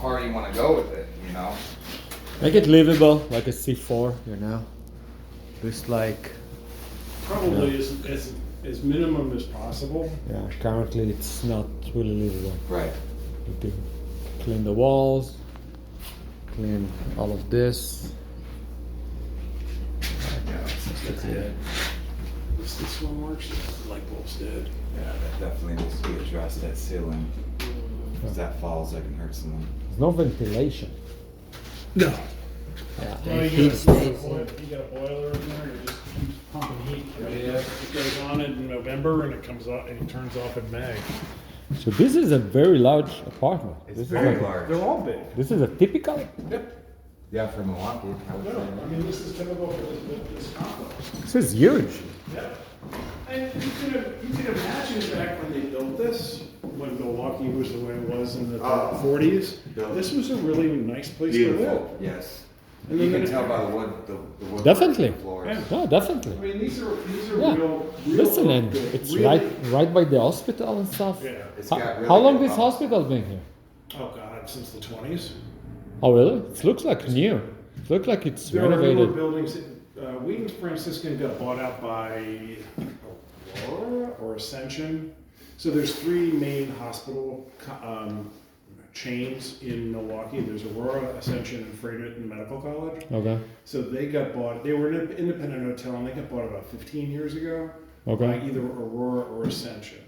far you want to go with it, you know? Make it livable, like a C4, you know? Just like, Probably as minimum as possible. yeah, currently it's not really livable. Right. You can clean the walls, clean all of this. Yeah, That's it. This one works. The light bulb's dead. yeah, that definitely needs to be addressed, that ceiling. If that falls, that can hurt someone. There's no ventilation. No. Yeah. Well, you got a boiler in there, it just keeps pumping heat. Yeah. It goes on in November and it comes off and it turns off in May. So this is a very large apartment. It's This is very like- large. They're all big. This is a typical. Yep. Yeah, for Milwaukee, I would No, say. I mean, this is typical for this complex. This is huge. Yep. And you can imagine back when they built this, when Milwaukee was the way it was in the Oh. 40s, Yeah. this was a really nice place to live. Beautiful, yes. And You then can it- tell by the wood, the wood Definitely. floors. Yeah. No, definitely. I mean, these are Yeah. real Listen, and good, it's really- right by the hospital and stuff. Yeah. It's How, got really how long good this walls. hospital been here? Oh God, since the 20s. Oh really? It looks like new. It looks like it's There are newer renovated. buildings. Wheaton Franciscan got bought out by Aurora or Ascension. So there's three main hospital chains in Milwaukee. There's Aurora, Ascension, and Fredericton Medical College. Okay. So they got bought. They were an independent hotel, and they got bought about 15 years ago Okay. by either Aurora or Ascension.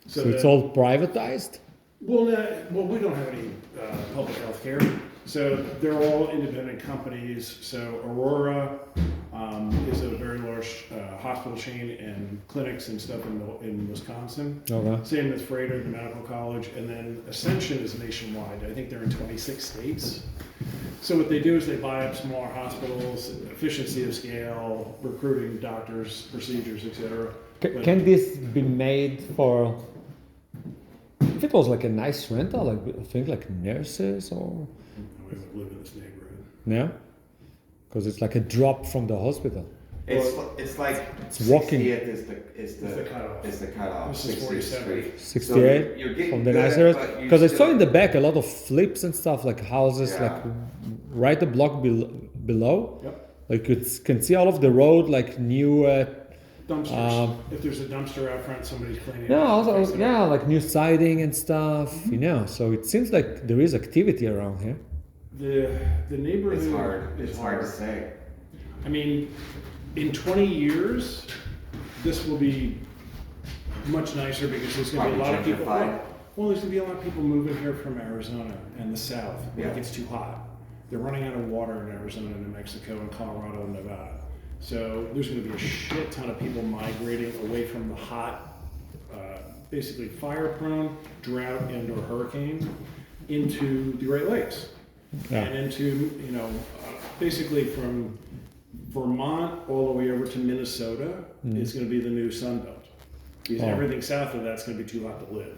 So it's all privatized? Well, well, we don't have any public health care, so they're all independent companies. So Aurora is a very large hospital chain and clinics and stuff in Wisconsin. Okay. Same with Freighter, the medical college, and then Ascension is nationwide. I think they're in 26 states. So what they do is they buy up smaller hospitals, efficiency of scale, recruiting doctors, procedures, etc. Can this be made for? If it was like a nice rental, like I think like nurses or We would live in this neighborhood. no, because it's like a drop from the hospital. It's like It's walking. 60th is the cutoff. Is the cutoff. This is 60th 47. Street. 68 So you're getting from the good, nice areas. but you Because I saw still- in the back a lot of flips and stuff, like houses, Yeah. like right a block below. Yep. Like you can see all of the road, like new. Dumpsters. If there's a dumpster out front, somebody's cleaning it Yeah, up. also, Fix it yeah, up. like new siding and stuff. You know, so it seems like there is activity around here. The neighborhood It's hard. is It's hard to say. I mean, in 20 years, this will be much nicer because there's going to be a lot of people. Probably gentrified. Well, there's going to be a lot of people moving here from Arizona and the South when Yeah. it gets too hot. They're running out of water in Arizona, New Mexico, and Colorado, and Nevada. So there's going to be a shit ton of people migrating away from the hot, basically fire-prone, drought, and/or hurricane into the Great Lakes, Yeah. and into basically from Vermont all the way over to Minnesota is going to be the new Sun Belt. Because Oh. everything south of that's going to be too hot to live.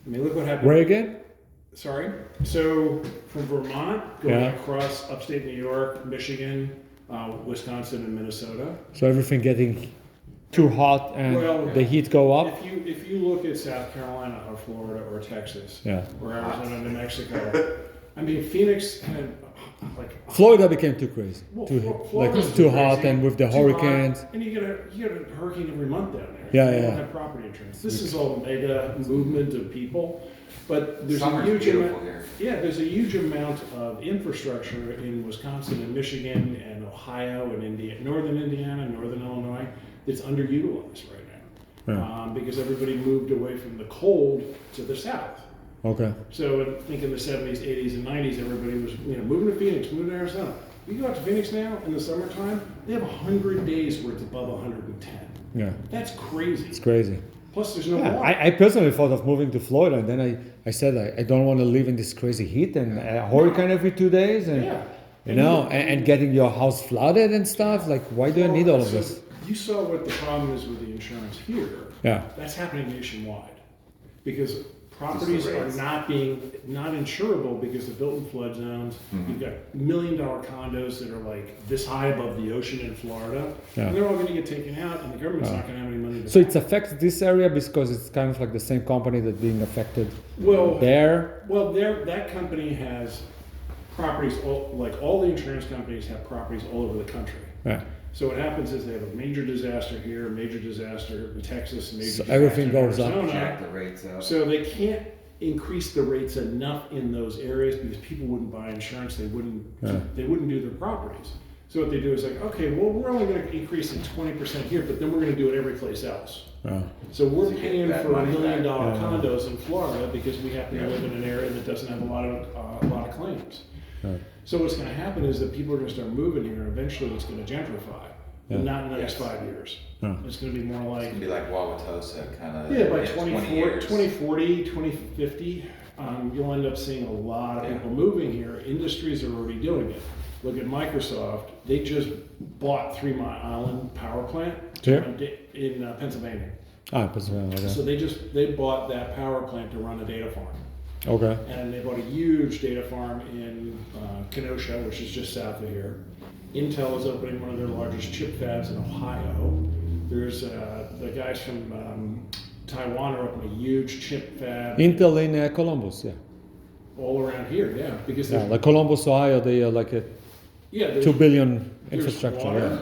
I mean, look what happened. Where again? Sorry. So from Vermont going Yeah. across upstate New York, Michigan, Wisconsin, and Minnesota. So everything getting too hot and Well, the heat go up. If you look at South Carolina or Florida or Texas Yeah. or Arizona, New Mexico, I mean Phoenix had like Florida became too crazy, well, too Florida's like it's too hot, crazy, and with the too hot, hurricanes. and you get a hurricane every month down there. Yeah, They yeah. don't have property insurance. This is all mega movement of people, but there's Summer's a huge beautiful amount. here. Yeah, there's a huge amount of infrastructure in Wisconsin and Michigan and Ohio and northern Indiana, northern Illinois that's underutilized right now Yeah. because everybody moved away from the cold to the south. Okay. So I think in the 70s, 80s, and 90s, everybody was moving to Phoenix, moving to Arizona. You go out to Phoenix now in the summertime, they have 100 days where it's above 110. Yeah, That's crazy. it's crazy. Plus, there's no Yeah, water. I personally thought of moving to Florida, and then I said I don't want to live in this crazy heat and a hurricane every 2 days, and Yeah. you know, and getting your house flooded and stuff. Like, why do I need all of So this? You saw what the problem is with the insurance here. Yeah. That's happening nationwide. Because properties Just the are rates. not insurable because they're built in flood zones. Mhm. You've got $1 million condos that are like this high above the ocean in Florida, Yeah. and they're all going to get taken out, and the government's not going to have any money to So back it affects this area because it's kind of like the same company that's being affected Well, there. Well, that company has properties, all the insurance companies have properties all over the country. Yeah. So what happens is they have a major disaster here, a major disaster in Texas, a major So disaster everything in goes up. Arizona. Jack the rates up. So they can't increase the rates enough in those areas because people wouldn't buy insurance. They wouldn't do their properties. So what they do is like, okay, well, we're only going to increase it 20% here, but then we're going to do it every place else. Yeah. So we're To get paying that for $1 money million back. condos in Florida because we happen to live in an area that doesn't have a lot of claims. Right. So what's going to happen is that people are going to start moving here, and eventually it's going to gentrify, but Yeah. not in the next Yes. 5 years. Yeah. It's going to be more It's like gonna be like Wauwatosa, kind of. by 20 years. 2040, 2050, you'll end up seeing a lot of Yeah. people moving here. Industries are already doing it. Look at Microsoft. They just bought 3 Mile Island power plant Here? in Pennsylvania. Ah, Pennsylvania. So they bought that power plant to run a data farm. Okay. And they bought a huge data farm in Kenosha, which is just south of here. Intel is opening one of their largest chip fabs in Ohio. There's the guys from Taiwan are opening a huge chip fab Intel in Columbus, yeah. all around here, yeah. Because Yeah, there's, like Columbus, Ohio, they are like a there's 2 billion there's infrastructure. water,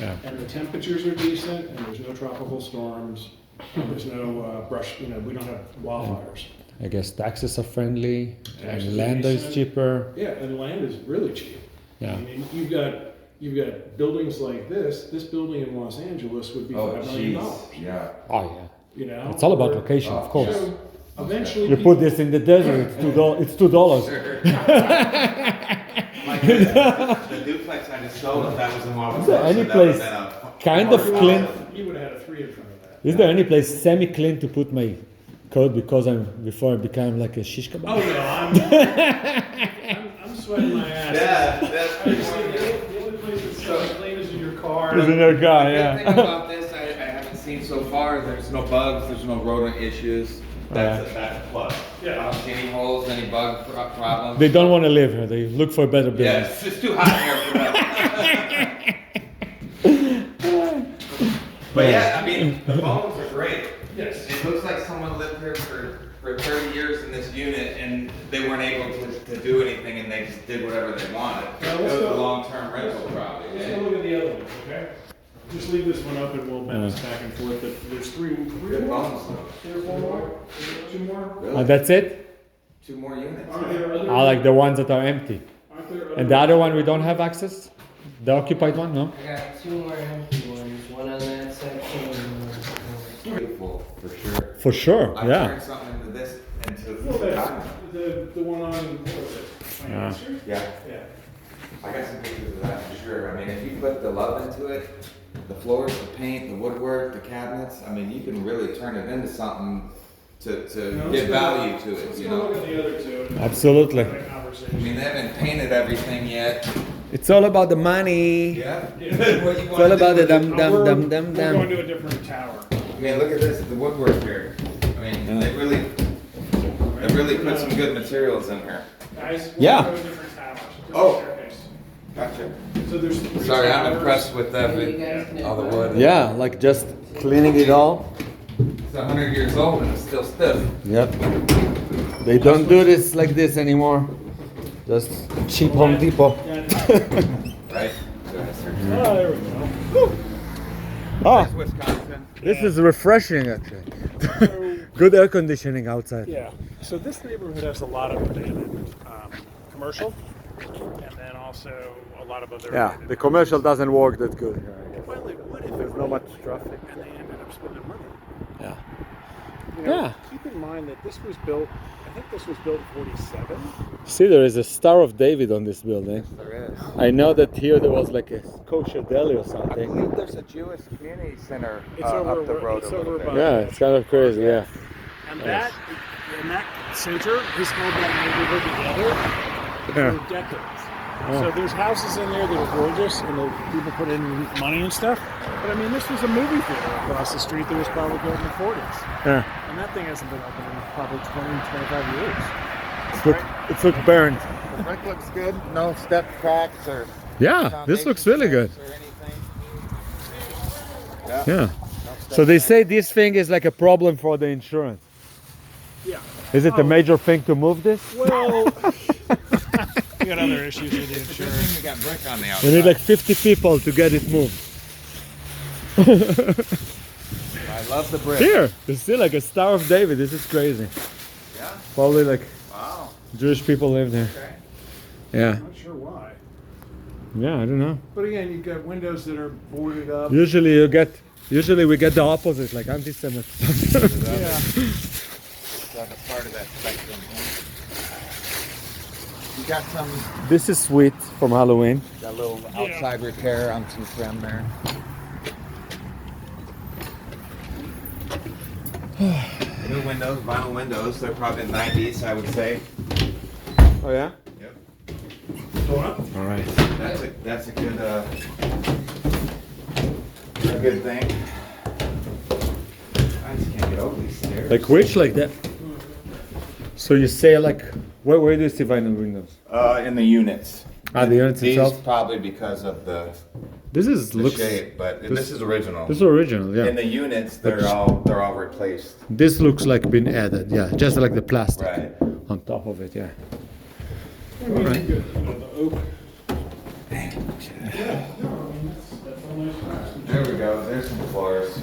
Yeah. and the temperatures are decent, and there's no tropical storms, and there's no brush, we don't have wildfires. I guess taxes are friendly Taxes and are land is decent. cheaper. Yeah, and land is really cheap. Yeah. I mean, you've got buildings like this. This building in Los Angeles would be Oh, $5 million. jeez. Yeah. Oh yeah. You know, It's all about Or- location, of course. So eventually, You put this in the desert, it's $2. Sure. Like the duplex I just sold, if that was in Wauwatosa, Is there any that would've place been a kind of you clean? would have had a 3 in front of that. Is there any place semi-clean to put my coat because before I became like a shish kebab? Oh no, I'm sweating my ass. Yeah, that's I just think the only place that's so clean is in your car. Is in your car, The yeah. good thing about this, I haven't seen so far, there's no bugs, there's no rodent issues. That's a plus. Yeah. I don't see any holes, any bug problems. They don't want to live here. They look for a better business. Yes, it's too hot here for them. But yeah, I mean, the bones are great. Yes. It looks like someone lived here for 30 years in this unit and they weren't able to do anything and they just did whatever they wanted. Now, It let's was go- a long-term rental probably. Let's go look at the other ones, okay? Just leave this one up and we'll bounce back and forth. But there's three Good more. bones though. There's one more. Two more. Really? That's it? 2 more units. Aren't there other? I like the ones that are empty. Aren't there other? And the other one we don't have access? The occupied one, no? I got 2 more empty ones, one on that section and one on Beautiful, for sure. For sure, I yeah. turned something into this, Well, into that's the one on, what was it? Yeah. Street? Yeah, Yeah. I got some pictures of that for sure. I mean, if you put the love into it, the floors, the paint, the woodwork, the cabinets, I mean, you can really turn it into something to Now, give let's go- value to it, Let's you go look know? at the other two. and Absolutely. have a I conversation. mean, they haven't painted everything yet. It's all about the money. Yeah. Yeah. What you It's all wanna about do the with it? dum dum dum dum We're going dum. to a different tower. I mean, look at this, the woodwork here. I mean, they really put some good materials in here. Guys, we're Yeah. going to a different tower. Different Oh. staircase. Gotcha. So there's 3 Sorry, I'm towers. impressed with that, there. You guys can all the advise. wood. Yeah, like just cleaning it all. It's 100 years old and it's still stiff. Yep. They don't do this like this anymore. Just cheap Home Depot. Yeah. Right? Go ahead, sir. Oh, there we go. Oh, Wisconsin. this is refreshing actually. Good air conditioning outside. Yeah, so this neighborhood has a lot of abandoned commercial, and then also a lot of other. Yeah, abandoned- the commercial doesn't work that good. Well, it would if There's it not were, much traffic. and they ended up spending money. Yeah. You know, Yeah. Keep in mind that this was built. I think this was built in '47. See, there is a Star of David on this building. There is. I know that here there was like a kosher deli or I something. believe there's a Jewish community center It's over- up the road it's a little over bit. by- Yeah, it's kind of crazy. Yeah. And that center has held that neighborhood together Yeah. for decades. So there's houses in there that are gorgeous, and the people put in money and stuff. But I mean, this was a movie theater across the street that was probably built in the 40s. Yeah. And that thing hasn't been open in probably 20, 25 years. It's look burned. The brick looks good. No step cracks or Yeah, this looks really good. or anything. Yeah. So they say this thing is like a problem for the insurance. Yeah. Is it a major thing to move this? Well, we got other issues with the Good insurance. thing we got brick on the We outside. need like 50 people to get it moved. I love the brick. Here, it's still like a Star of David. This is crazy. Yeah. Probably like Wow. Jewish people live there. Okay. Yeah. I'm not sure why. Yeah, I don't know. But again, you've got windows that are boarded up. Usually we get the opposite, like anti-Semitism. Yeah. It's like a part of that spectrum. You got some This is sweet from Halloween. that little outside repair on some trim there. New windows, vinyl windows. They're probably 90s, I would say. Oh yeah? Yep. All right. That's a good thing. I just can't get over these stairs. Like which? Like that? So you say like, where do you see vinyl windows? In the units. Ah, the units These itself? probably because of the This is the looks. shape, but this is original. This is original, yeah. In the units, they're all replaced. This looks like been added, yeah. Just like the plastic Right. on top of it, yeah. I mean, Alright. you know, the oak. There we go. There's some floors.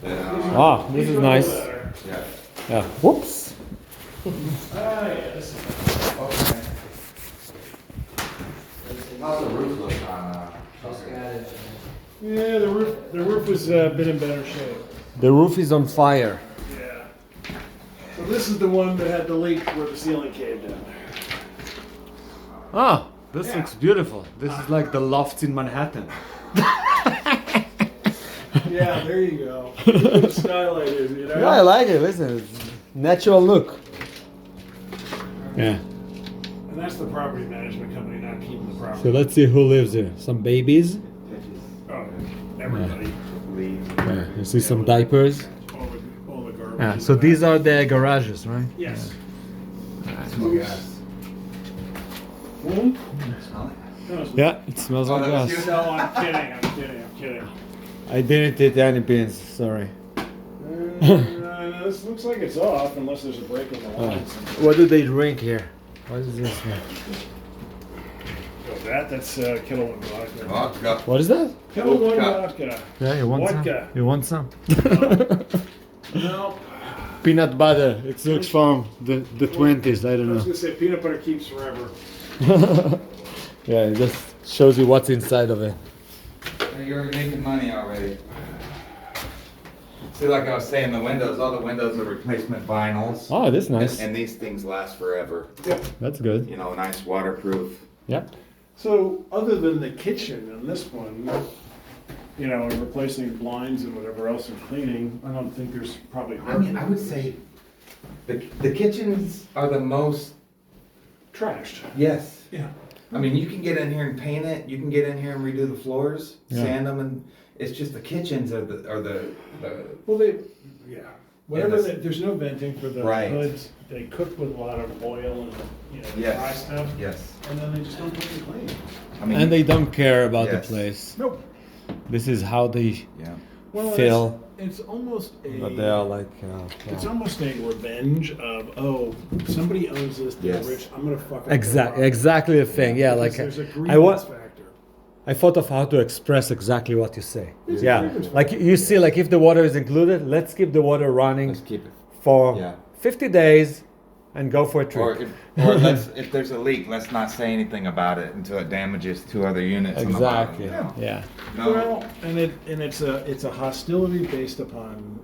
That, Ah, this is nice. yeah. Yeah. Whoops. Okay. How's the roof look on? Just got it. Yeah, the roof has been in better shape. The roof is on fire. Yeah. So this is the one that had the leak where the ceiling caved in. Ah, this looks beautiful. This is like the lofts in Manhattan. Yeah, there you go. Look what the skylight is, you know? Yeah, I like it. Listen, it's natural look. Yeah. And that's the property management company not keeping the So property. let's see who lives here. Some babies. Oh, everybody. Yeah. You see some diapers. All the garbage. Yeah. So these are the garages, right? Yes. Yeah. Yeah. It smells like that was gas. you? No, I'm kidding. I didn't eat any beans. Sorry. This looks like it's off unless there's a break in the lines. What do they drink here? What is this? That's Kettle One vodka. Vodka. What is that? Kettle One Vodka. vodka. Yeah, you want Vodka. some? You want some? No. Peanut butter. It looks from the 20s. I I don't was know. gonna say peanut butter keeps forever. Yeah, it just shows you what's inside of it. You're making money already. See, like I was saying, the windows, all the windows are replacement vinyls. Oh, this is nice. And these things last forever. That's good. You know, nice waterproof. Yep. So other than the kitchen and this one, you know, and replacing blinds and whatever else and cleaning, I don't think there's probably. I mean, I would say the kitchens are the most, trashed. yes. Yeah. I mean, you can get in here and paint it. You can get in here and redo the floors, Yeah. sand them, and it's just the kitchens are the Well, whatever. Yeah, There's no venting for the Right. hoods. They cook with a lot of oil and dry yes, stuff, yes. and then they just don't get it clean. I mean, And they don't care about Yes. the place. Nope. This is how they yeah. Well, feel. it's almost a. But they are like. It's almost a revenge of somebody owns this. They're Yes. rich. I'm gonna fuck up. Exactly the thing. Yeah, like There's a I grievance factor. I thought of how to express exactly what you say. It's a Yeah, grievance like you see, like if the water is included, let's keep the water running Let's keep it. for Yeah. 50 days and go for a Or, trip. if there's a leak, let's not say anything about it until it damages two other units. on the bottom, Exactly. you know? Yeah. No. Well, and it's a hostility based upon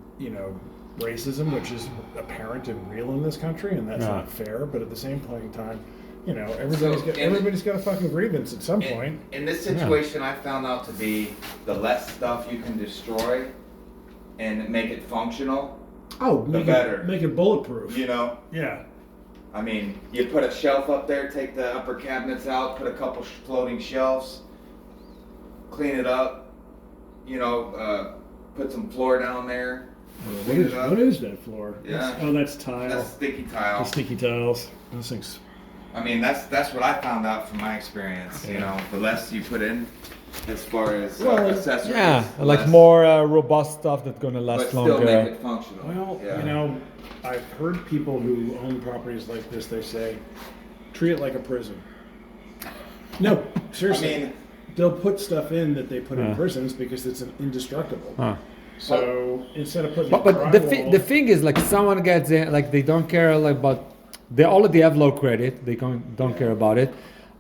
racism, which is apparent and real in this country, and that's Yeah. not fair. But at the same point in time, everybody's So, got, in- everybody's got a fucking grievance at some point. In this situation, I found out to be the less stuff you can destroy and make it functional, Oh, the better. make it bulletproof. you know? Yeah. I mean, you put a shelf up there, take the upper cabinets out, put a couple floating shelves, clean it up, you know, put some floor down there, clean it up. What is that floor? Yeah. Oh, that's tile. That's sticky The tile. sticky tiles. Those things. I mean, that's what I found out from my experience. You know, the less you put in, as far as accessories. Yeah, like less- more robust stuff that's gonna but last still longer. make it functional. Well, yeah. you know, I've heard people who own properties like this. They say, treat it like a prison. No, seriously. I mean, They'll put stuff in that they put in Yeah. prisons because it's indestructible. Huh. So instead of putting But drywall, the thing is, like, someone gets in, like, they don't care, like, but they already have low credit. They don't care about it.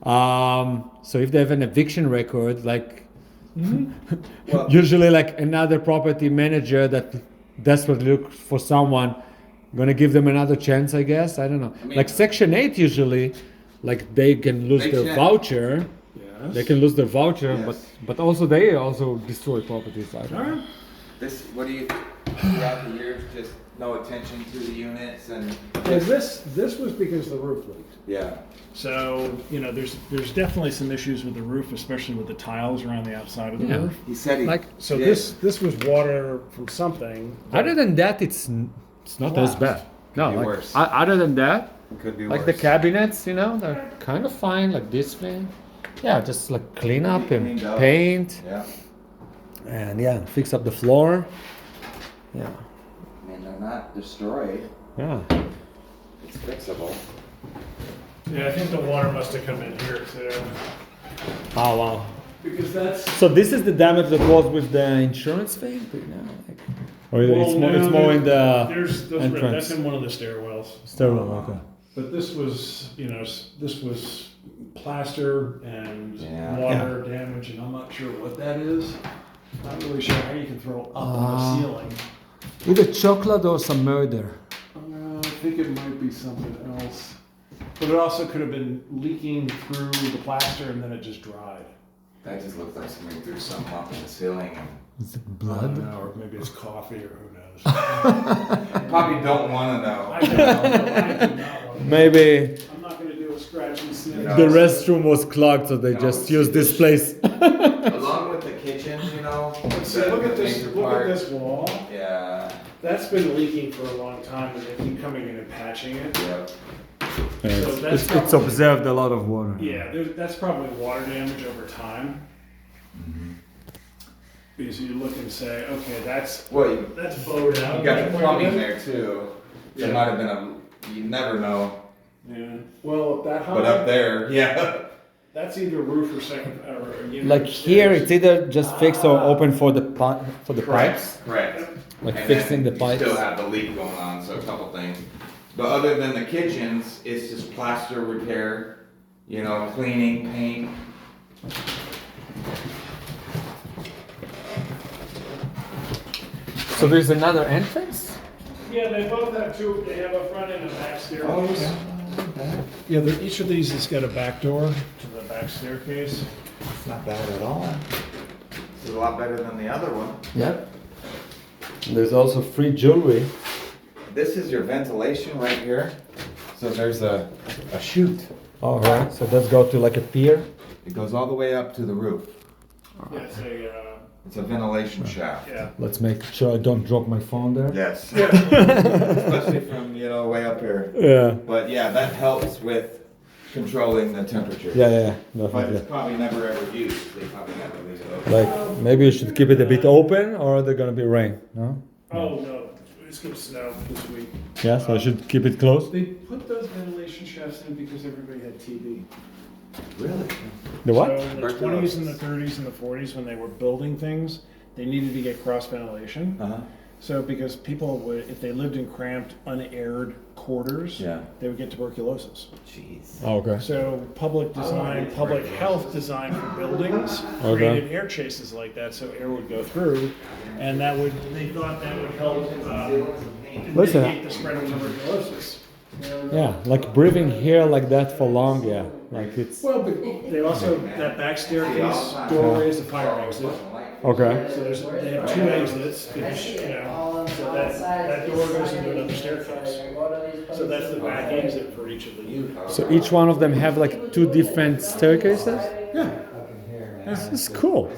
So if they have an eviction record, like, Well- usually, like, another property manager that desperately looks for someone, gonna give them another chance, I guess. I don't know. I mean- like Section 8 usually, like, they can lose They their check. voucher. yes. They can lose their voucher, Yes. but also they also destroy properties. I don't All know. right. this, what do you, throughout the years, just no attention to the units and. Well, this was because the roof leaked. Yeah. So you know, there's definitely some issues with the roof, especially with the tiles around the outside of the Yeah. roof. He said he. Like- So did. this was water from something. Other than that, it's not as bad. No, be like, worse. other than that, Could be like worse. the cabinets, you know, they're kind of fine. Like this thing, yeah, just like clean up and Cleaned up. paint, Yeah. and yeah, fix up the floor. Yeah, I mean, they're not destroyed. yeah. It's fixable. Yeah, I think the water must have come in here too. Oh wow. Because that's. So this is the damage that was with the insurance thing, you know, like, or it's more in the That's entrance. in one of the stairwells. stairwell. Okay. But this was, you know, this was plaster and Yeah. water damage, and I'm not sure what that is. Not really sure how you can throw up on the ceiling. Either chocolate or some murder. I think it might be something else. But it also could have been leaking through the plaster and then it just dried. That just looks like somebody threw something up in the ceiling. Is it I blood? don't know, or maybe it's coffee, or who knows. Probably don't want to know. I do not want to. Maybe I'm not going to do a scratch and sniff. No. the restroom was clogged, so they No, just it's- used this place. Along with the kitchen, you know. See, the- look at the this. major Look part. at this wall. Yeah. That's been leaking for a long time, and they keep coming in and patching it. Yep. It's observed a lot of water. Yeah, that's probably water damage over time. Because you look and say, okay, that's Well, you bowed out. you got the Quite a plumbing bit. there too. There Yeah. might have been a. You never know. Yeah. Well, up that high. But up there, yeah. That's either roof or second or a unit Like here, upstairs. it's either just fixed or open for the pipes, Correct. like And fixing the then pipes. You still have the leak going on, so a couple things. But other than the kitchens, it's just plaster repair, you know, cleaning, paint. So there's another entrance. Yeah, they both have two. They have a front and a back staircase. Oh, Yeah, each of these has got a back door to the back staircase. It's not bad at all. This is a lot better than the other one. Yep. There's also free jewelry. This is your ventilation right here. So there's a chute. All right. So let's go to like a pier. It goes all the way up to the roof. Yeah, it's a. It's a ventilation shaft. Yeah. Let's make sure I don't drop my phone there. Yes. Yeah. Especially from, you know, way up here. Yeah. But yeah, that helps with controlling the temperature. Yeah. But Definitely. it's probably never ever used. They probably never leave it open. Like maybe you should keep it a bit open, or they're gonna be rain. No. Oh no, it's gonna snow this week. Yeah. So I should keep it closed. They put those ventilation shafts in because everybody had TB. Really? The what? So in the 20s and the 30s and the 40s, when they were building things, they needed to get cross ventilation. Uh-huh. So because people would, if they lived in cramped, unaired quarters, Yeah. they would get tuberculosis. Jeez. Oh, okay. So public design, public health design for buildings Okay. created air chases like that, so air would go through, and that would, they thought that would help Listen. mitigate the spread of tuberculosis. Yeah, like breathing here like that for long. Yeah, like it's. Well, but they also, that back staircase doorway is a fire exit. Okay. So they have two exits, which, you know, so that door goes into another staircase. So that's the back exit for each of the units. So each one of them have like two different staircases? Yeah. This is cool.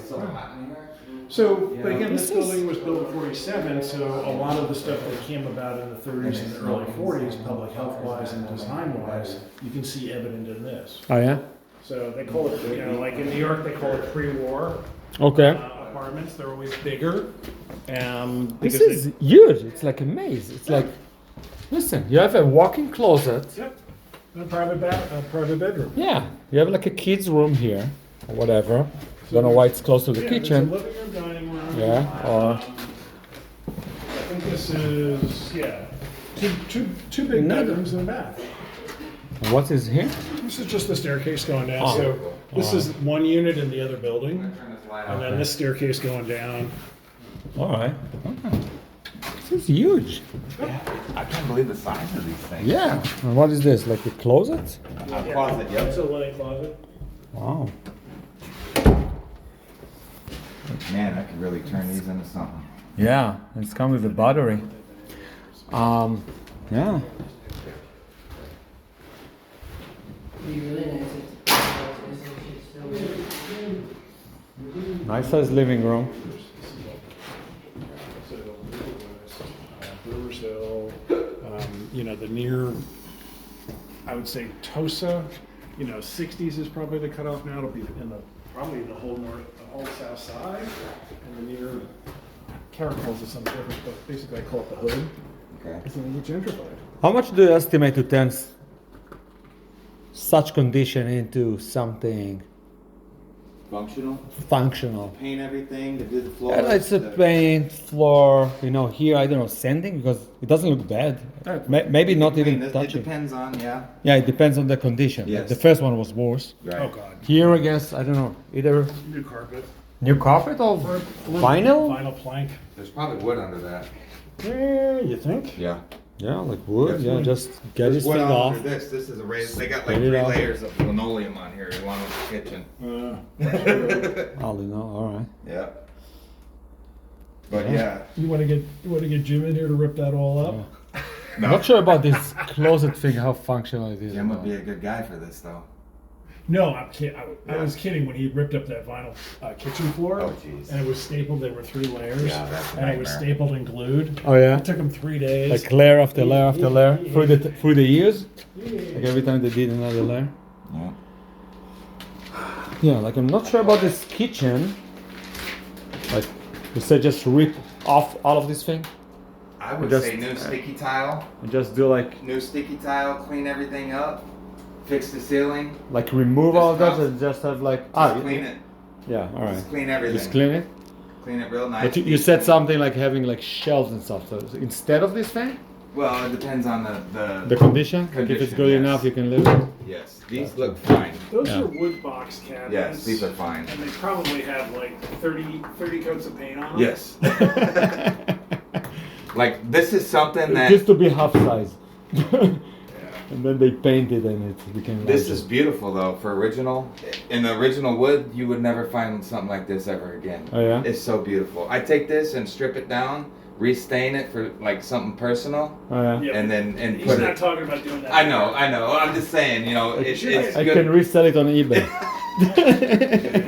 So, but again, This this is- building was built in 47, so a lot of the stuff that came about in the 30s and the early 40s, public health-wise and design-wise, you can see evident in this. Oh yeah? So they call it, you know, like in New York, they call it pre-war Okay. apartments. They're always bigger. This Because is huge. It's like a maze. It's like, listen, you have a walk-in closet. Yep. And a private bedroom. Yeah. You have like a kid's room here, or whatever. Don't know why it's close to the Yeah, kitchen. There's a living room, dining room. Yeah, or- I think this is, yeah, two big Another- bedrooms and a bath. What is here? This is just the staircase going down. Oh. So this is one unit in the other building, and then this staircase going down. All right. Okay. This is huge. I can't believe the size of these things. Yeah. And what is this? Like a closet? A closet, yep. It's a linen closet. Wow. Man, I could really turn these into something. Yeah. It's come with a battery. Yeah. It'd be really nice if still Nice size living room. So Brewers Hill, you know, the near, I would say Tosa, you know, 60s is probably the cutoff now. It'll be in the probably the whole south side, and the near Caracoles is something different, but basically I call it the hood. Okay. It's going to get gentrified. How much do you estimate to turn such condition into something Functional. functional? Paint everything, to do the floor. Yeah, it's a paint, floor, you know, here, I don't know, sanding, because it doesn't look bad. Maybe not even It touching. depends on, yeah. Yeah, it depends on the condition. Like, Yes. the first one was worse. Right. Oh God. Here, I guess, I don't know, either New carpet. new carpet or vinyl? Vinyl plank. There's probably wood under that. Yeah, you think? Yeah. Yeah, like wood, yeah, Definitely. just get There's this wood thing off. under this. This is a raised. They got like Get it 3 off. layers of linoleum on here along with the kitchen. All in all, all right. Yeah. But yeah. You want to get Jim in here to rip that all up? I'm not sure about this closet thing, how functional it is. Jim would be a good guy for this though. No, I'm kidding. I was kidding when he ripped up that vinyl kitchen floor. Oh, jeez. And it was stapled. There were 3 layers. Yeah, that's a and it was nightmare. stapled and glued. Oh yeah? It took him 3 days. Like layer after layer after layer through the years? Like every time they did another layer? Yeah. Yeah, like I'm not sure about this kitchen. Like you said, just rip off all of this thing I would Just- say new sticky tile. and just do like New sticky tile. Clean everything up. Fix the ceiling. remove all of that Just and just have like Just clean it. yeah, all right. Just clean everything. Just clean it. Clean it real nice. But you said something like having like shelves and stuff. So instead of this thing, Well, it depends on the the condition, like if it's Condition, good yes. enough, you can live it. Yes, these look fine. Those Yeah. are wood box cabinets. Yes, these are fine. And they probably have like 30 coats of paint on them. Yes. Like this is something It that used to be half size, and then they painted and it became. this larger. is beautiful though for original. In the original wood, you would never find something like this ever again. Oh yeah. It's so beautiful. I take this and strip it down, restain it for like something personal, Oh yeah. Yeah. and then He's put not it. talking about doing that. I know. I'm just saying. You know, it's I good. can resell it on eBay.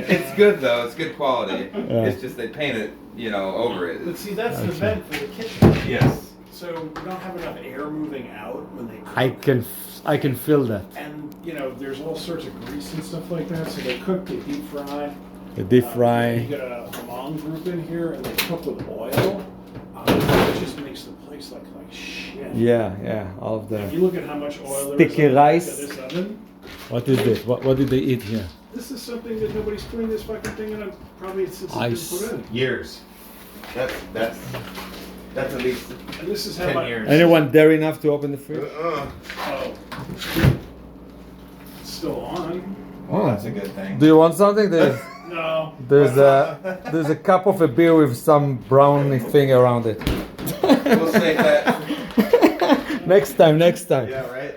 It's good though. It's good quality. Yeah. It's just they paint it, you know, over But it. see, that's the Okay. vent for the kitchen. Yes. So we don't have enough air moving out when they cook. I can feel that. And, you know, there's all sorts of grease and stuff like that. So they cook, they deep fry. The deep You fry. got a Hmong group in here and they cook with oil. It just makes the place like shit. Yeah, all of If the. you look at how much oil Sticky there is rice. in this oven, What is this? What did they eat here? this is something that nobody's cleaned this fucking thing in probably since it's Ice. been put in. Years. That's at least And this is how 10 much. years. Anyone dare enough to open the fridge? Oh. It's still on. Well, that's a good thing. Do you want something? No. There's a cup of a beer with some browny thing around it. We'll save that. Next time. Yeah, right.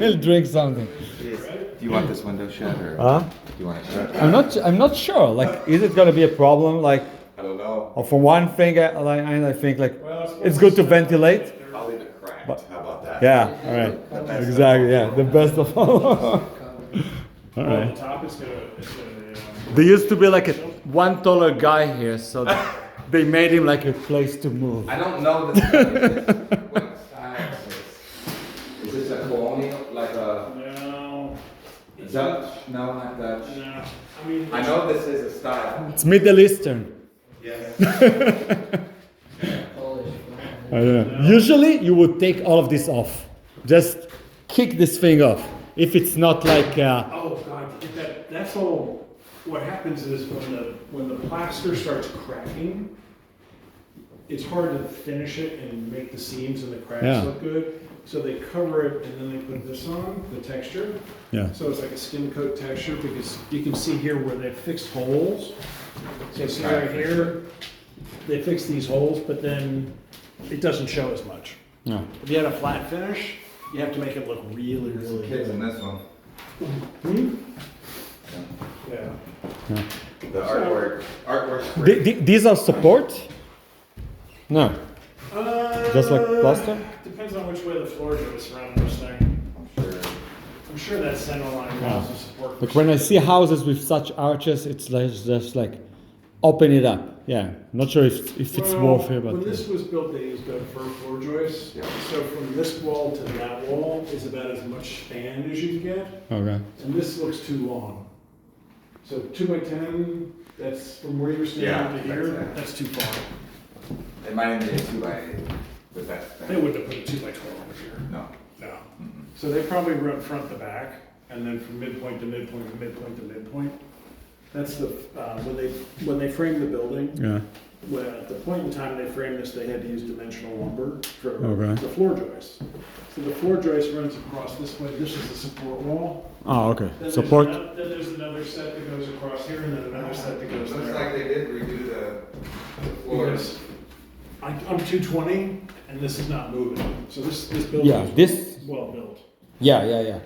We'll drink something. Jeez. Do you want this window shut or Huh? do you want it shut? I'm not sure. Like, is it gonna be a problem? Like, I don't know. or for one thing, I think like Well, it's good to ventilate. I'll leave it cracked. How about that? Yeah. All right. Exactly. Yeah. The best of all. All Well, right. the top is gonna, There used to be like a one taller guy here, so they made him like a place to move. I don't know this. What style is this? Is this a colonial, like a no. Dutch? No, not Dutch. No. I mean, I know this is a style. It's Middle Eastern. Yes. Polish. I don't know. Usually, you would take all of this off. Just kick this thing off. If it's not like. oh God, that's all. What happens is when the plaster starts cracking, it's hard to finish it and make the seams and the cracks Yeah. look good. So they cover it and then they put this on, the texture. Yeah. So it's like a skin coat texture because you can see here where they fixed holes. So see right here, they fixed these holes, but then it doesn't show as much. Yeah. If you had a flat finish, you have to make it look really, really Kids in good. this one. Hmm? Yeah. The artwork's great. These are support? No. Just like plaster? Depends on which way the floor goes around this thing. I'm sure. I'm sure that center line will also support. Like when I see houses with such arches, it's like just like open it up. Yeah. Not sure if it's worth it, but When this was built, they used a fir floor joist. Yeah. So from this wall to that wall is about as much span as you can get. okay. And this looks too long. So 2 by 10, that's from where you're standing to here, that's it. that's too far. It might even be a 2x8 with that They thing. wouldn't have put a 2 by 12 over here. No. No. So they probably run front to back, and then from midpoint to midpoint to midpoint to midpoint. That's the, when they framed the building, Yeah. when, at the point in time they framed this, they had to use dimensional lumber for Okay. the floor joist. So the floor joist runs across this way, this is the support wall. Oh, okay. Then there's Support. Then there's another set that goes across here, and then another set that goes Looks there. like they did redo the floors. Because I'm 220, and this is not moving, so this building Yeah, is this- well built. Yeah. You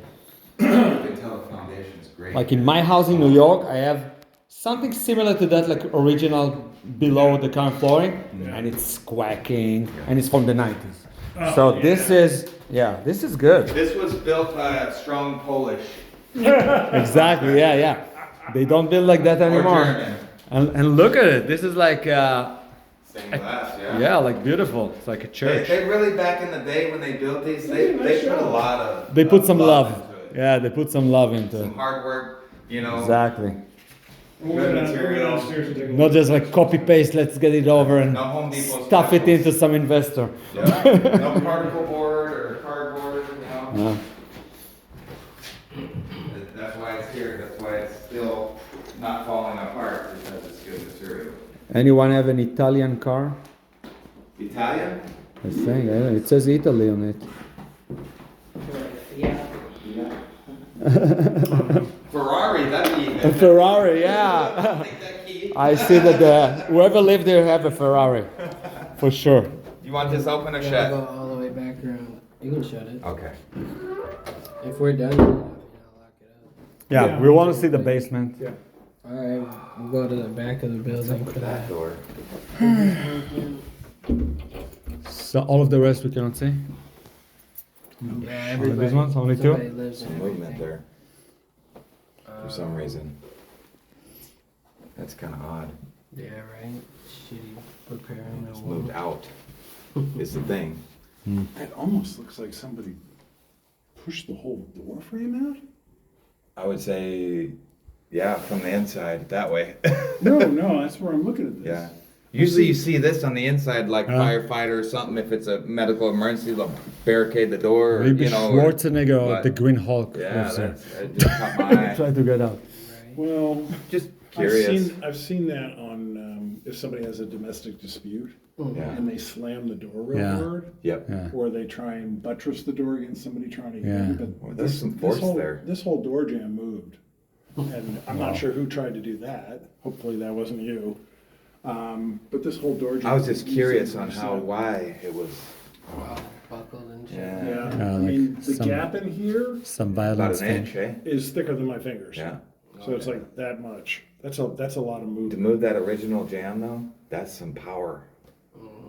can tell the foundation's great. Like in my house in New York, I have something similar to that, like original below the current flooring, Yeah. and it's quacking, and it's from the 90s. Oh, So yeah. this is good. This was built by a strong Polish Exactly. Yeah. They don't build like that or anymore. German. And look at it. This is like Stained glass, yeah. yeah, like beautiful. It's like a They, church. they really back in the day when they built these, They did a nice they put a job. lot of They put some love. into it. Yeah, they put some love into Some it. hard work, you know. Exactly. We'll go material. downstairs and take a Not look. just like copy paste. Let's get it over and No Home Depot stuff it specials. into some investor. Yeah. No particle board or cardboard, you know. Yeah. That's why it's here. That's why it's still not falling apart because it's good material. Anyone have an Italian car? Italian? I think it says Italy on it. Yeah. Ferrari, that'd be A Ferrari, yeah. Take that key. I see that whoever lived there have a Ferrari, for sure. You want this open or Gotta shut? go all the way back around. You can shut it. Okay. If we're done, you know, lock it up. Yeah, Yeah. we want to see the basement. Yeah. Alright, we'll go to the back of the building for that. door. So all of the rest we cannot see. Yeah, Only these ones? Only two? somebody lives in everything. there for some reason. That's kind of odd. Yeah, right? Shitty repairing the It's wall. moved out. Is the thing. It almost looks like somebody pushed the whole door frame out. I would say, yeah, from the inside that way. No, that's where I'm looking at this. Yeah. Usually you see this on the inside, like Huh? firefighter or something. If it's a medical emergency, they'll barricade the door. Or, Maybe you know, Schwarzenegger or but- the Green Hulk Yeah, lives there. that's, it just caught my eye. Try to get out. Right? Well, Just curious. I've seen that on if somebody has a domestic dispute Yeah. and they slam the door real Yeah. hard, Yep. Yeah. or they try and buttress the door against somebody trying to get Yeah. in. But Well, there's some force whole, there. This whole door jam moved, and I'm not sure who tried to do that. Hopefully that wasn't you. But this whole door jam. I was just easily curious on moves how, up. why it was All buckled and shit. Yeah. Yeah, Yeah, I mean, like the some- gap in here Some About violence an thing. inch, eh? is thicker than my fingers. Yeah. So it's like that much. That's a lot of To movement. move that original jam though, that's some power.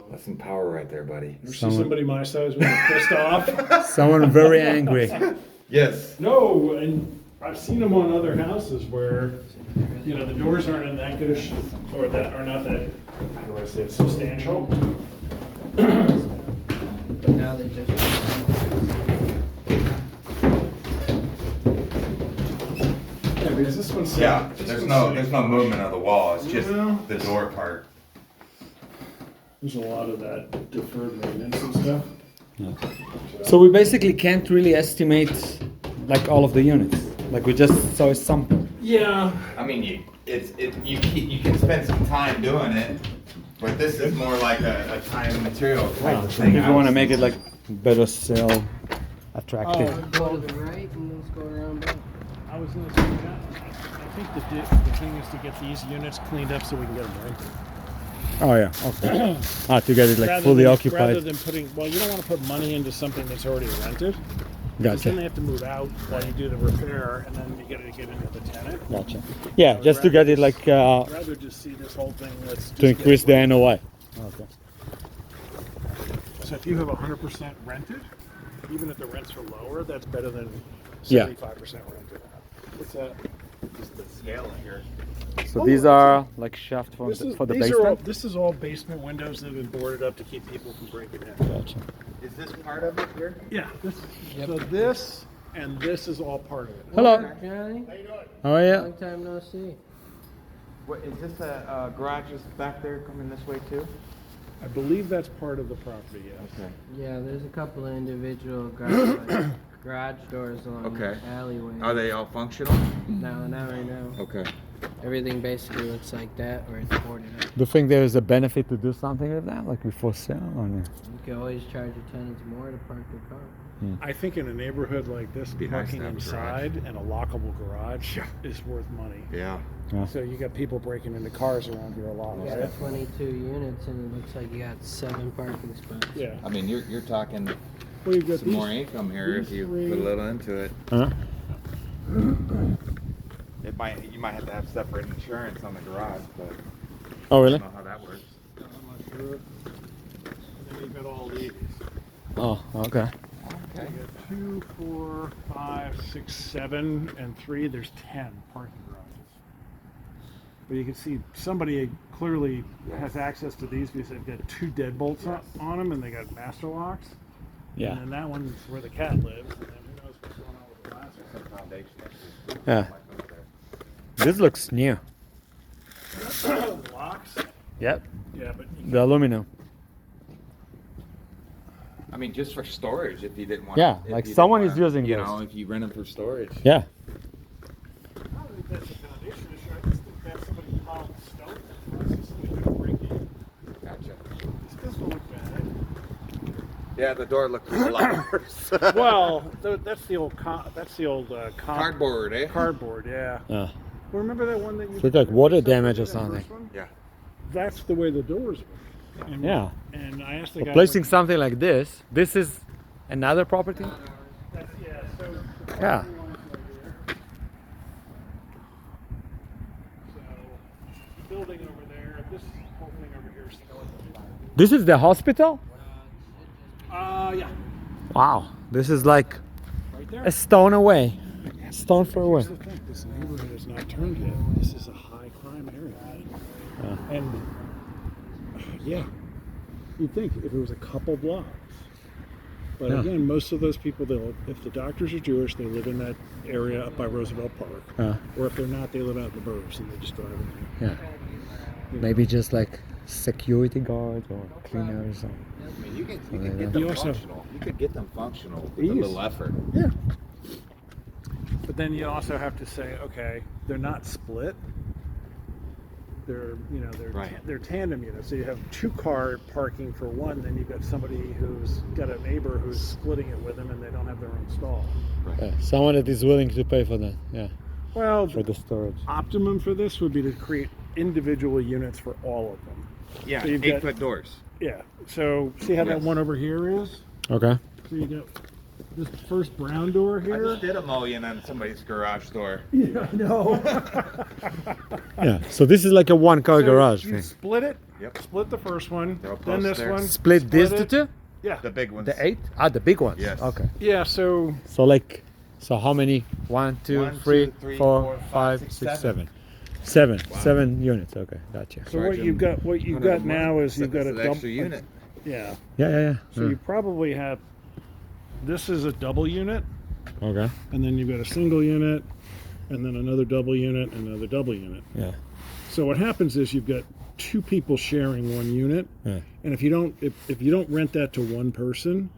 That's some power right there, buddy. You see Someone- somebody my size when they're pissed off? Someone very angry. Yes. No, and I've seen them on other houses where, you know, the doors aren't in that good a or that are not that, how do I say it, substantial. But now they just. Yeah, because this one's Yeah. this There's one's no movement of the wall. It's just Well- the door part. There's a lot of that deferred maintenance and stuff. So we basically can't really estimate like all of the units. Like we just saw a sample. Yeah. I mean, you can spend some time doing it, but this is more like a time and material type of thing. If you want to make it like better sell, attractive. Go to the right and let's go around back. I was gonna say that. I think the thing is to get these units cleaned up so we can get them rented. Oh yeah. Okay. To get it like fully Rather occupied. than putting, well, you don't want to put money into something that's already rented. Because then they Gotcha. have to move out while you do the repair, and then you got to get into the tenant. Gotcha. Yeah, just to get it like I'd rather just see this whole thing. Let's to increase the NOI. Okay. So if you have 100% rented, even if the rents are lower, that's better than Yeah. 75% rented. What's that? Just the scale here. So these are like shaft for This is, for the these are all, basement. this is all basement windows that have been boarded up to keep people from breaking in. Gotcha. Is this part of it here? Yeah. This, Yep. So this and this is all part of it. Hello. Johnny, How are you? long time no see. What is this a garage is back there coming this way too? I believe that's part of the property, yes. Okay. Yeah, there's a couple of individual garage doors along Okay. the alleyway. Are they all functional? No, not right now. Okay. Everything basically looks like that, or it's boarded up. Do you think there is a benefit to do something with that, like before sale or no? You can always charge your tenants more to park their car. I think in a neighborhood like this, Be nice to parking have a inside and a lockable garage is worth money. Yeah. So you got people breaking into cars around here a lot, You right? got 22 units, and it looks like you got 7 parking spots. Yeah. I mean, you're talking Well, you've got some more income here if these you three. put a little into it. Huh? You might have to have separate insurance on the garage, but Oh I really? don't know how that works. I'm not sure. And then you've got all these. Oh, okay. You got 2, 4, 5, 6, 7, and 3. There's 10 parking garages. But you can see somebody clearly has access to these because they've got 2 deadbolts on them and they got master locks. Yeah. And then that one's where the cat lives. And then who knows what's going on with the last one. Some foundation issues. Yeah. This looks new. Locks? Yep. Yeah, but you The aluminum. I mean, just for storage, if you didn't want. Yeah, if like you didn't someone is wanna, using You those. know, if you rent them for storage. Yeah. I don't think that's a foundation issue. I just think that's somebody piled stone. It's somebody could break in. Gotcha. This doesn't look bad. Yeah, the door looked a lot worse. Well, that's the old Cardboard, eh? Cardboard, yeah. Yeah. Well, remember that one that you? Looked like water that damage or first something. one? Yeah. That's the way the doors were. And, Yeah. And I asked the guy. Replacing something like this. This is another property. That's, yeah. So. the Yeah. property line's right here. So, the building over there. This whole thing over here is still. This is the hospital. Yeah. Wow. This is like Right there. a stone away. Stone for away. Here's the thing, this neighborhood is not turned yet. This is a high crime area. And yeah, you'd think if it was a couple blocks. But Yeah. again, most of those people, if the doctors are Jewish, they live in that area up by Roosevelt Park. Yeah. Or if they're not, they live out in the burbs and they just drive in there. Yeah. Maybe just like security guards or cleaners. Or... I mean, you could yeah. get them You also- functional. You could get them functional with Ease. a little effort. Yeah. But then you also have to say, okay, they're not split. They're, Right. they're tandem units. So you have 2-car parking for one, then you've got somebody who's got a neighbor who's splitting it with them and they don't have their own stall. Yeah. Someone that is willing to pay for that. Yeah. Well, For the storage. optimum for this would be to create individual units for all of them. Yeah, So you've got- 8-foot doors. Yeah. So see how that Yes. one over here is? Okay. So you got this first brown door I here. just did a mullion on somebody's garage door. Yeah, I know. Yeah. So this is like a one-car So garage you thing. split it. Yep. Split the first one. They're all Then close this there. one. Split this to it. two? Yeah. The big ones. The 8? Ah, the big ones. Yes. Okay. Yeah. So So like, so how many? 1, 2, One, 3, two, three, 4, four, 5, five, 6, six, 7. seven. 7 units. Okay, gotcha. so what Charge you've them got now is you've got a an double extra unit. Yeah. Yeah. So you probably have this is a double unit, Okay. and then you've got a single unit, and then another double unit, and another double unit. Yeah. So what happens is you've got two people sharing one unit, Yeah. and if you don't rent that to one person,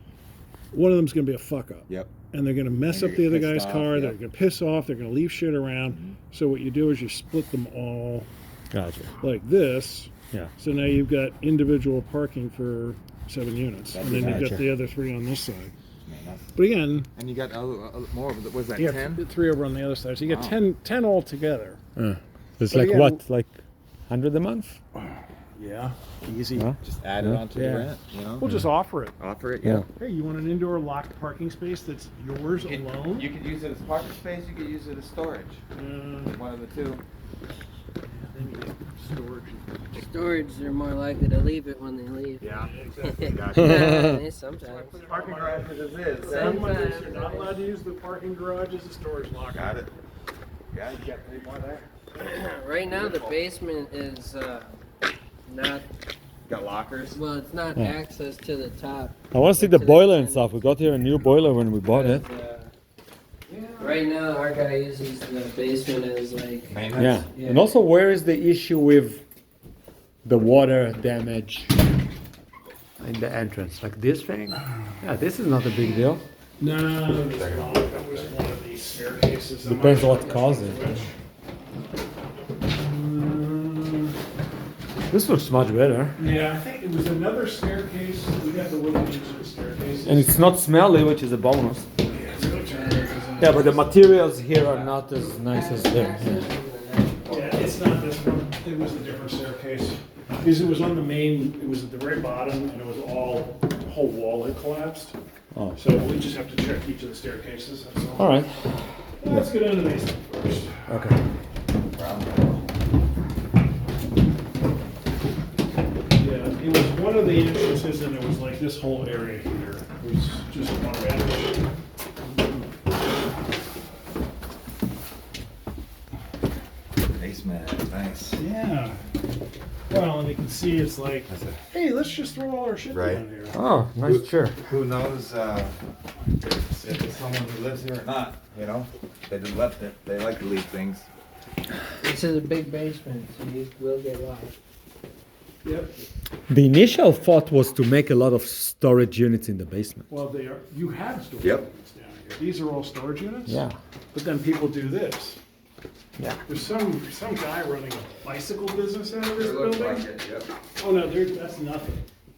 one of them's going to be a fuck up. Yep. And they're going to mess And up they the get other pissed guy's off, car. yeah. They're going to piss off. They're going to leave shit around. So what you do is you split them all Gotcha. like this. Yeah. So now you've got individual parking for 7 units, and then you've Gotcha. got the other 3 on this side. Man, that's- But again, And you got more of it. Was that you 10? have 3 over on the other side. So you got Wow. 10 all together. It's But like again- what? Like 100 a month? Yeah, easy. Yeah. Just add it Yeah. onto Yeah. the rent, you know? We'll just offer it. Offer it, Yeah. Hey, you want an indoor locked parking space that's yours alone? You could use it as parking space, you could use it as storage. One of the two. Then you get storage. Storage, they're more likely to leave it when they leave. Yeah. Exactly. Yeah, sometimes. Parking garage as it is. Sometimes you're not allowed to use the parking garage as a storage locker. Got it. Yeah, you got 3 more there. Right now, the basement is not, Got lockers. well, it's not Yeah. access to the top. I want to see the To boiler and end. stuff. We got here a new boiler when we bought it. Right now, our guy uses the basement as like, Yeah. Yeah. And also, where is the issue with the water damage in the entrance? Like this thing? Yeah, this is not a big deal. No, it's not. That was one of these staircases. I'm Depends not what sure caused which. it. This looks much better. Yeah, I think it was another staircase. We got to look at each of the staircases. And it's not smelly, which is a bonus. Yeah, it's really trying to- Yeah, but the materials here are not as nice as there. Yeah. Yeah, it's not this one. It was a different staircase. Because it was on the main, it was at the very bottom, and it was all, the whole wall had collapsed. Oh. So we just have to check each of the staircases, that's all. All right. Well, let's go down to the basement first. Okay. Yeah, it was one of the entrances, and it was like this whole area here. It was just one entrance. Basement, nice. Yeah. Well, and you can see it's like, hey, let's just throw all our shit Right. down here. Oh, nice chair. Who knows if it's someone who lives here or not, you know? They just left it. They like to leave things. this is a big basement, so you will get lost. Yep. The initial thought was to make a lot of storage units in the basement. Well, they are, you have storage Yep. units down here. These are all storage units? Yeah. But then people do this. Yeah. There's some guy running a bicycle business out of this It looks building. like it, yep. Oh no, that's nothing.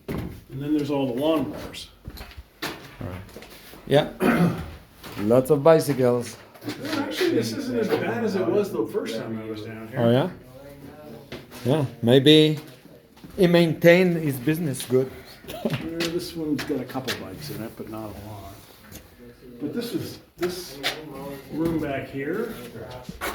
And then there's all the lawnmowers. Yeah. Lots of bicycles. Well, actually, this isn't as bad as it was the first time I was down here. Oh yeah. Yeah. Maybe he maintained his business good. This one's got a couple bikes in it, but not a lot. But this room back here